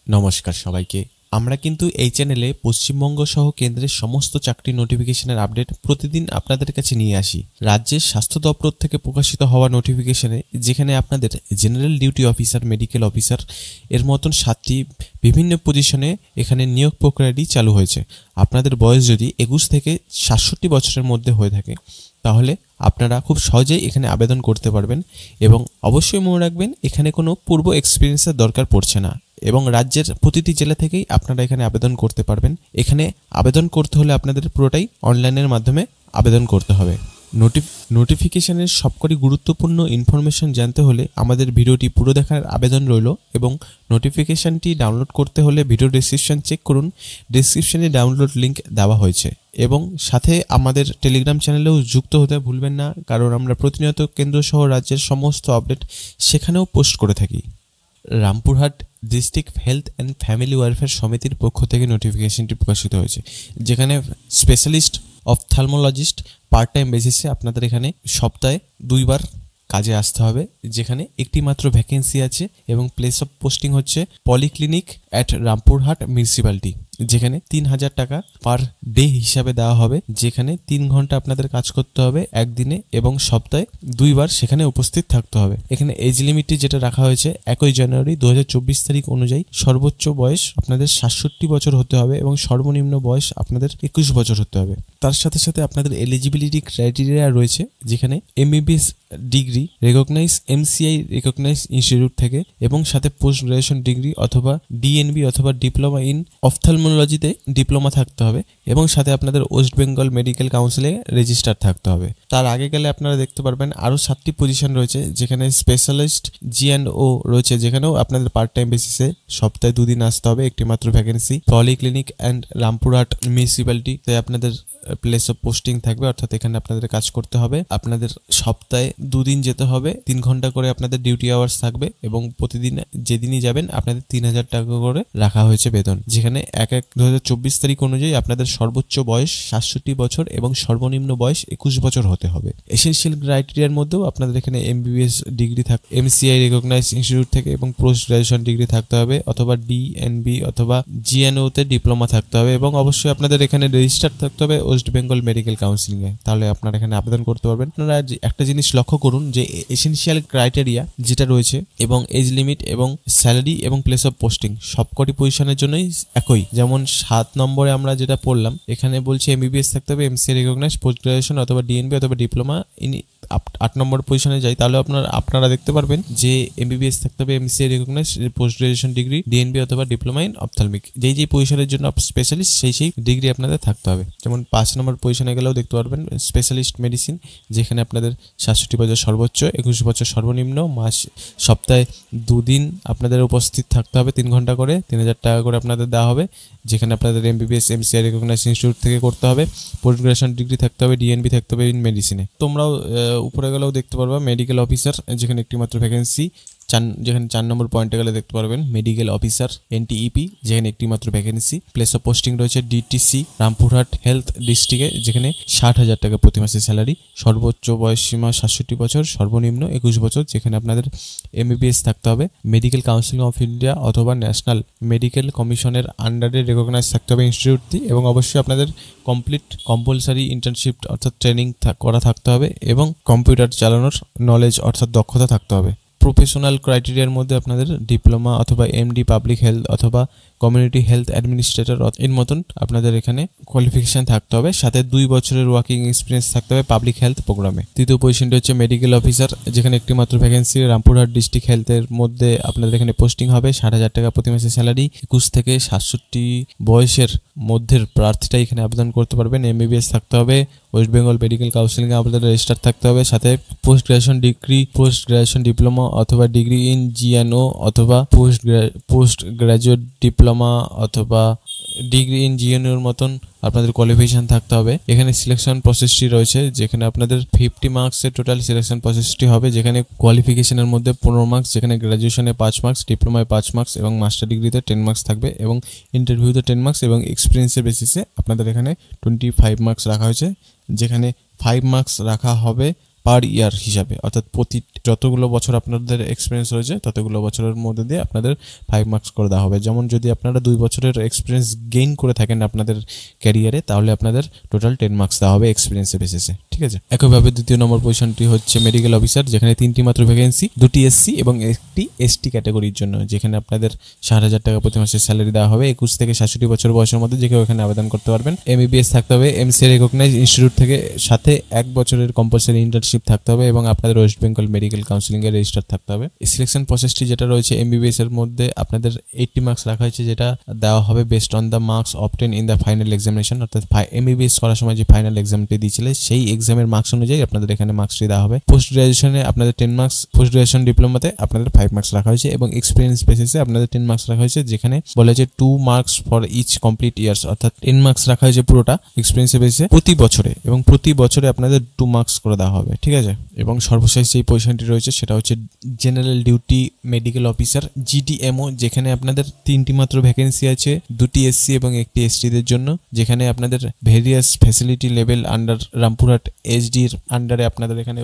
নমস্কার সবাইকে। আমরা কিন্তু এই চ্যানেলে পশ্চিমবঙ্গ সহ কেন্দ্রের সমস্ত চাকরি নোটিফিকেশনের আপডেট প্রতিদিন আপনাদের কাছে নিয়ে আসি। রাজ্যের স্বাস্থ্য দপ্তর থেকে প্রকাশিত হওয়া নোটিফিকেশনে যেখানে আপনাদের general duty officer, medical officer এর মতন 7টি বিভিন্ন পজিশনে এখানে নিয়োগ প্রক্রিয়াটি চালু হয়েছে। আপনাদের বয়স যদি 21 থেকে 67 বছরের মধ্যে হয়ে থাকে তাহলে আপনারা খুব সহজেই এখানে আবেদন করতে পারবেন এবং অবশ্যই মনে রাখবেন এখানে কোনো পূর্ব এক্সপিরিয়েন্সের দরকার পড়ছে না এবং রাজ্যের প্রতিটি জেলা থেকেই আপনারা এখানে আবেদন করতে পারবেন। এখানে আবেদন করতে হলে আপনাদের পুরোটাই অনলাইনের মাধ্যমে আবেদন করতে হবে। নোটিফিকেশনের সবকটি গুরুত্বপূর্ণ ইনফরমেশন জানতে হলে আমাদের ভিডিওটি পুরো দেখার আবেদন রইল এবং নোটিফিকেশনটি ডাউনলোড করতে হলে ভিডিও ডেসক্রিপশন চেক করুন। ডেসক্রিপশনে ডাউনলোড লিঙ্ক দেওয়া হয়েছে এবং সাথে আমাদের টেলিগ্রাম চ্যানেলেও যুক্ত হতে ভুলবেন না, কারণ আমরা প্রতিনিয়ত কেন্দ্র সহ রাজ্যের সমস্ত আপডেট সেখানেও পোস্ট করে থাকি। Rampurhat district health and family welfare সমিতির পক্ষ থেকে নোটিফিকেশনটি প্রকাশিত হয়েছে, যেখানে স্পেশালিস্ট অপথ্যালমোলজিস্ট পার্ট টাইম বেসিসে আপনাদের এখানে সপ্তাহে 2 বার কাজে আসতে হবে, যেখানে একটি মাত্র ভ্যাকেন্সি আছে এবং প্লেস অফ পোস্টিং হচ্ছে পলিক্লিনিক অ্যাট রামপুরহাট মিউনিসিপ্যালিটি, যেখানে 3000 টাকা পার ডে হিসাবে দেওয়া হবে, যেখানে 3 ঘন্টা আপনাদের কাজ করতে হবে একদিনে এবং সপ্তাহে 2 বার সেখানে উপস্থিত থাকতে হবে। এখানে এজ লিমিটটি যেটা রাখা হয়েছে 1 জানুয়ারি 2024 তারিখ অনুযায়ী সর্বোচ্চ বয়স আপনাদের 67 বছর হতে হবে এবং সর্বনিম্ন বয়স আপনাদের 21 বছর হতে হবে। তার সাথে সাথে আপনাদের এলিজিবিলিটি ক্রাইটেরিয়া রয়েছে, যেখানে MBBS degree recognise MCI recognise institute থেকে এবং সাথে পোস্ট গ্রাজুয়েশন ডিগ্রি অথবা DNB অথবা ডিপ্লোমা ইন অপথ্যালমোলজিতে ডিপ্লোমা থাকতে হবে এবং সাথে আপনাদের ওয়েস্ট বেঙ্গল মেডিকেল কাউন্সিলে রেজিস্টার থাকতে হবে। তার আগে গেলে আপনারা দেখতে পারবেন আরও 7টি পজিশন রয়েছে, যেখানে স্পেশালিস্ট G&O রয়েছে, যেখানেও আপনাদের পার্ট টাইম বেসিসে সপ্তাহে 2 দিন আসতে হবে, একটি মাত্র ভ্যাকেন্সি। পলিক্লিনিক অ্যান্ড রামপুরহাট মিউনিসিপ্যালিটিতে আপনাদের প্লেস অফ পোস্টিং থাকবে, অর্থাৎ এখানে আপনাদের কাজ করতে হবে। আপনাদের সপ্তাহে 2 দিন যেতে হবে, 3 ঘন্টা করে আপনাদের ডিউটি আওয়ার্স থাকবে এবং প্রতিদিন যেদিনই যাবেন আপনাদের 3000 টাকা করে রাখা হয়েছে বেতন, যেখানে 1/1/2024 তারিখ অনুযায়ী আপনাদের সর্বোচ্চ বয়স 67 বছর এবং সর্বনিম্ন বয়স 21 বছর হতে হবে। এসেনশিয়াল ক্রাইটেরিয়ার মধ্যেও আপনাদের এখানে MBBS degree MCI recognise institute থেকে এবং পোস্ট গ্রাজুয়েশন ডিগ্রি থাকতে হবে অথবা DNB অথবা G&O তে ডিপ্লোমা থাকতে হবে এবং অবশ্যই আপনাদের এখানে রেজিস্টার থাকতে হবে ওয়েস্ট বেঙ্গল মেডিকেল কাউন্সিলিংয়ে, তাহলে আপনারা এখানে আবেদন করতে পারবেন। আপনারা একটা জিনিস লক্ষ্য করুন যে এসেনশিয়াল ক্রাইটেরিয়া যেটা রয়েছে এবং এজ লিমিট এবং স্যালারি এবং প্লেস অফ পোস্টিং সবকটি পজিশনের জন্যই একই। যেমন 7 নম্বরে আমরা যেটা পড়লাম, এখানে বলছে MBBS থাকতে হবে, MCI রেকগনাইজ পোস্ট গ্রাজুয়েশন অথবা DNB অথবা ডিপ্লোমা ইন 8 নম্বর পজিশনে যাই, তাহলে আপনারা দেখতে পারবেন যে MBBS থাকতে হবে, MCI recognise post graduation degree, DNB অথবা ডিপ্লোমা ইন অপথ্যালমিক, যেই পজিশনের জন্য স্পেশালিস্ট সেই ডিগ্রি আপনাদের থাকতে হবে। যেমন 5 নম্বর পজিশনে গেলেও দেখতে পারবেন স্পেশালিস্ট মেডিসিন, যেখানে আপনাদের 67 বছর সর্বোচ্চ, 21 বছর সর্বনিম্ন, সপ্তাহে 2 দিন আপনাদের উপস্থিত থাকতে হবে, 3 ঘন্টা করে, 3000 টাকা করে আপনাদের দেওয়া হবে, যেখানে আপনাদের MBBS MCI রেকগনাইজ ইনস্টিটিউট থেকে করতে হবে, পোস্ট গ্রাজুয়েশন ডিগ্রি থাকতে হবে, DNB থাকতে হবে ইন মেডিসিনে। তোমরাও উপরে গেলেও দেখতে পারবা মেডিকেল অফিসার, যেখানে একটি মাত্র ভ্যাকেন্সি। যেখানে 4 নম্বর পয়েন্টে গেলে দেখতে পারবেন মেডিকেল অফিসার NTEP, যেখানে একটি মাত্র ভ্যাকেন্সি। প্লেস অফ পোস্টিং রয়েছে DTC রামপুরহাট হেলথ ডিস্ট্রিক্টে, যেখানে 60,000 টাকা প্রতি মাসে স্যালারি, সর্বোচ্চ বয়স সীমা 67 বছর, সর্বনিম্ন 21 বছর, যেখানে আপনাদের MBBS থাকতে হবে, মেডিকেল কাউন্সিল অফ ইন্ডিয়া অথবা ন্যাশনাল মেডিকেল কমিশনের আন্ডারে রেকগনাইজ থাকতে হবে ইনস্টিটিউটটি এবং অবশ্যই আপনাদের কম্পালসারি ইন্টার্নশিপ অর্থাৎ ট্রেনিং করা থাকতে হবে এবং কম্পিউটার চালানোর নলেজ অর্থাৎ দক্ষতা থাকতে হবে। প্রফেশনাল ক্রাইটেরিয়ার মধ্যে আপনাদের ডিপ্লোমা অথবা MD পাবলিক হেলথ অথবা কমিউনিটি হেলথ অ্যাডমিনিস্ট্রেটর এর মতন আপনাদের এখানে কোয়ালিফিকেশন থাকতে হবে, সাথে 2 বছরের ওয়ার্কিং এক্সপিরিয়েন্স থাকতে হবে পাবলিক হেলথ প্রোগ্রামে। তৃতীয় পজিশনটি হচ্ছে মেডিকেল অফিসার, যেখানে একটি মাত্র ভ্যাকেন্সি। রামপুরহাট ডিস্ট্রিক্ট হেলথের মধ্যে আপনাদের এখানে পোস্টিং হবে, 60,000 টাকা প্রতি মাসে স্যালারি, 21 থেকে 67 বয়সের মধ্যের প্রার্থীরা এখানে আবেদন করতে পারবেন। MBBS থাকতে হবে, ওয়েস্ট বেঙ্গল মেডিকেল কাউন্সিলিংয়ে আপনাদের রেজিস্টার থাকতে হবে, সাথে post graduation degree, post graduation diploma অথবা ডিগ্রি ইন G&O অথবা পোস্ট গ্রাজুয়েট ডিপ্লোমা অথবা ডিগ্রি ইন G&O এর মতন আপনাদের কোয়ালিফিকেশন থাকতে হবে। এখানে সিলেকশন প্রসেসটি রয়েছে, যেখানে আপনাদের 50 মার্কসের টোটাল সিলেকশন প্রসেসটি হবে, যেখানে কোয়ালিফিকেশনের মধ্যে 15 মার্কস, যেখানে গ্র্যাজুয়েশনে 5 মার্কস, ডিপ্লোমায় 5 মার্কস এবং মাস্টার ডিগ্রিতে 10 মার্কস থাকবে এবং ইন্টারভিউতে 10 মার্কস এবং এক্সপিরিয়েন্সের বেসিসে আপনাদের এখানে 25 মার্কস রাখা হয়েছে, যেখানে 5 মার্কস রাখা হবে পার ইয়ার হিসাবে, অর্থাৎ প্রতি যতগুলো বছর আপনাদের এক্সপিরিয়েন্স রয়েছে ততগুলো বছরের মধ্যে দিয়ে আপনাদের 5 মার্কস করে দেওয়া হবে। যেমন যদি আপনারা 2 বছরের এক্সপিরিয়েন্স গেইন করে থাকেন আপনাদের ক্যারিয়ারে, তাহলে আপনাদের টোটাল 10 মার্কস দেওয়া হবে এক্সপিরিয়েন্সের বেসিসে, ঠিক আছে। একইভাবে দ্বিতীয় নম্বর পজিশনটি হচ্ছে মেডিকেল অফিসার, যেখানে 3টি মাত্র ভ্যাকেন্সি, 2টি এসসি এবং 1টি এসটি ক্যাটাগরির জন্য, যেখানে আপনাদের 60,000 টাকা প্রতি মাসে স্যালারি দেওয়া হবে। 21 থেকে 67 বছর বয়সের মধ্যে যে কেউ এখানে আবেদন করতে পারবেন। এমবিবিএস থাকতে হবে, এমসিএ রেকগনাইজ ইনস্টিটিউট থেকে, সাথে 1 বছরের কম্পালসারি ইন্টার্নশিপ থাকতে হবে এবং আপনাদের ওয়েস্ট বেঙ্গল মেডিকেল কাউন্সিলিং এর রেজিস্টার থাকতে হবে। সিলেকশন প্রসেসটি যেটা রয়েছে এমবিবিএস এর মধ্যে আপনাদের 80 মার্কস রাখা হয়েছে, যেটা দেওয়া হবে based on the marks obtain in the final examination, অর্থাৎ এমবিবিএস করার সময় যে ফাইনাল এক্সামটি দিয়েছিলেন সেই এক্সামের মার্কস অনুযায়ী আপনাদের এখানে মার্কসটি দেওয়া হবে। পোস্ট গ্রাজুয়েশনে আপনাদের 10 মার্কস, পোস্ট গ্রাজুয়েশন ডিপ্লোমাতে আপনাদের 5 মার্কস রাখা হয়েছে এবং এক্সপিরিয়েন্স বেসিসে আপনাদের 10 মার্কস রাখা হয়েছে, যেখানে বলা হয়েছে 2 marks for each complete years, অর্থাৎ 10 মার্কস রাখা হয়েছে পুরোটা এক্সপিরিয়েন্স বেসিসে প্রতি বছরে, এবং প্রতি বছরে আপনাদের 2 মার্কস করে দেওয়া হবে, ঠিক আছে। এবং সর্বশেষ যেই পজিশনটি রয়েছে সেটা হচ্ছে general duty medical officer, GDMO, যেখানে আপনাদের 3টি মাত্র ভ্যাকেন্সি আছে, 2টি এসসি এবং 1টি এসটিদের জন্য, যেখানে আপনাদের various facility level under Rampurhat এইচডির আন্ডারে আপনাদের এখানে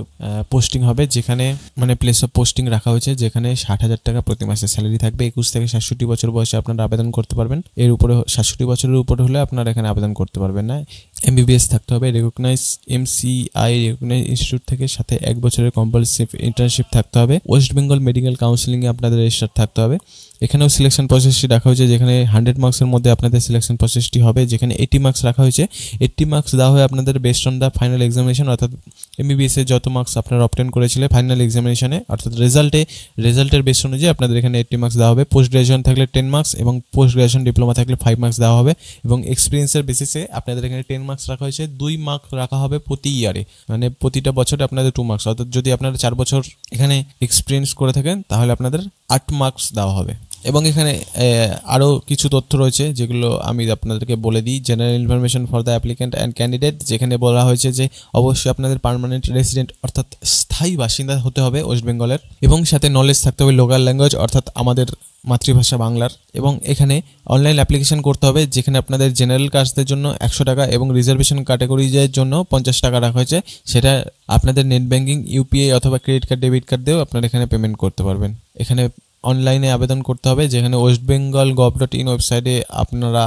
পোস্টিং হবে, যেখানে মানে প্লেস অফ পোস্টিং রাখা হয়েছে, যেখানে 60,000 টাকা প্রতি মাসে স্যালারি থাকবে। 21 থেকে 67 বছর বয়সে আপনারা আবেদন করতে পারবেন। এর উপরে 67 বছরের উপরে হলে আপনারা এখানে আবেদন করতে পারবেন না। এমবিবিএস থাকতে হবে, রেকগনাইজ এমসিআই রেকগনাইজ ইনস্টিটিউট থেকে, সাথে 1 বছরের কম্পালসারি ইন্টার্নশিপ থাকতে হবে। ওয়েস্ট বেঙ্গল মেডিকেল কাউন্সিলিং এ আপনাদের রেজিস্টার থাকতে হবে। এখানেও সিলেকশন প্রসেসটি রাখা হয়েছে, যেখানে 100 মার্কসের মধ্যে আপনাদের সিলেকশন প্রসেসটি হবে, যেখানে 80 মার্কস রাখা হয়েছে। 80 মার্কস দেওয়া হয় আপনাদের based on the final examination, অর্থাৎ এমবিবিএস এর যত মার্কস আপনারা অবটেন করেছিলেন ফাইনাল এক্সামিনেশনে, অর্থাৎ রেজাল্টের বেস অনুযায়ী আপনাদের এখানে 80 মার্কস দেওয়া হবে। পোস্ট গ্রাজুয়েশন থাকলে 10 মার্কস এবং পোস্ট গ্রাজুয়েশন ডিপ্লোমা থাকলে 5 মার্কস দেওয়া হবে, এবং এক্সপিরিয়েন্সের বেসিসে আপনাদের এখানে 10 মার্কস রাখা হয়েছে। 2 মার্কস রাখা হবে প্রতি ইয়ারে, মানে প্রতিটা বছরে আপনাদের 2 মার্কস, অর্থাৎ যদি আপনারা 4 বছর এখানে এক্সপিরিয়েন্স করে থাকেন তাহলে আপনাদের 8 মার্কস দেওয়া হবে। এবং এখানে আরও কিছু তথ্য রয়েছে যেগুলো আমি আপনাদেরকে বলে দিই। General information for the applicant and candidate, যেখানে বলা হয়েছে যে অবশ্যই আপনাদের পার্মানেন্ট রেসিডেন্ট অর্থাৎ স্থায়ী বাসিন্দা হতে হবে ওয়েস্ট বেঙ্গলের, এবং সাথে নলেজ থাকতে হবে লোকাল ল্যাঙ্গুয়েজ অর্থাৎ আমাদের মাতৃভাষা বাংলার। এবং এখানে অনলাইন অ্যাপ্লিকেশন করতে হবে, যেখানে আপনাদের জেনারেল কাস্টদের জন্য 100 টাকা এবং রিজার্ভেশন ক্যাটাগরিজের জন্য 50 টাকা রাখা হয়েছে। সেটা আপনাদের নেট ব্যাঙ্কিং, ইউপিআই অথবা ক্রেডিট কার্ড, ডেবিট কার্ড দিয়েও আপনারা এখানে পেমেন্ট করতে পারবেন। এখানে অনলাইনে আবেদন করতে হবে, যেখানে westbengal.gov.in ওয়েবসাইটে আপনারা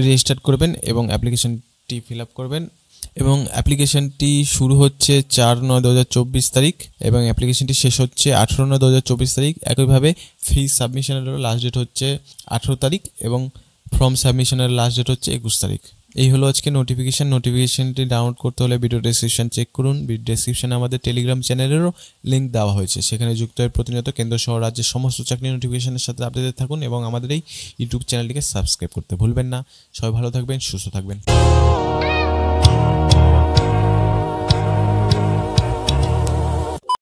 রেজিস্টার করবেন এবং অ্যাপ্লিকেশনটি ফিল আপ করবেন। এবং অ্যাপ্লিকেশনটি শুরু হচ্ছে 4/9/2024 তারিখ এবং অ্যাপ্লিকেশনটি শেষ হচ্ছে 18/9/2024 তারিখ। একইভাবে ফি সাবমিশনের লাস্ট ডেট হচ্ছে 18 তারিখ এবং ফর্ম সাবমিশনের লাস্ট ডেট হচ্ছে 21 তারিখ। এই হলো আজকে নোটিফিকেশনটি ডাউনলোড করতে হলে ভিডিও ডেসক্রিপশন চেক করুন। ভিডিও ডেসক্রিপশনে আমাদের টেলিগ্রাম চ্যানেলেরও লিঙ্ক দেওয়া হয়েছে, সেখানে যুক্ত হয়ে প্রতিনিয়ত কেন্দ্র সহ রাজ্যের সমস্ত চাকরি নোটিফিকেশনের সাথে আপডেটেড থাকুন এবং আমাদের এই ইউটিউব চ্যানেলটিকে সাবস্ক্রাইব করতে ভুলবেন না। সবাই ভালো থাকবেন, সুস্থ থাকবেন।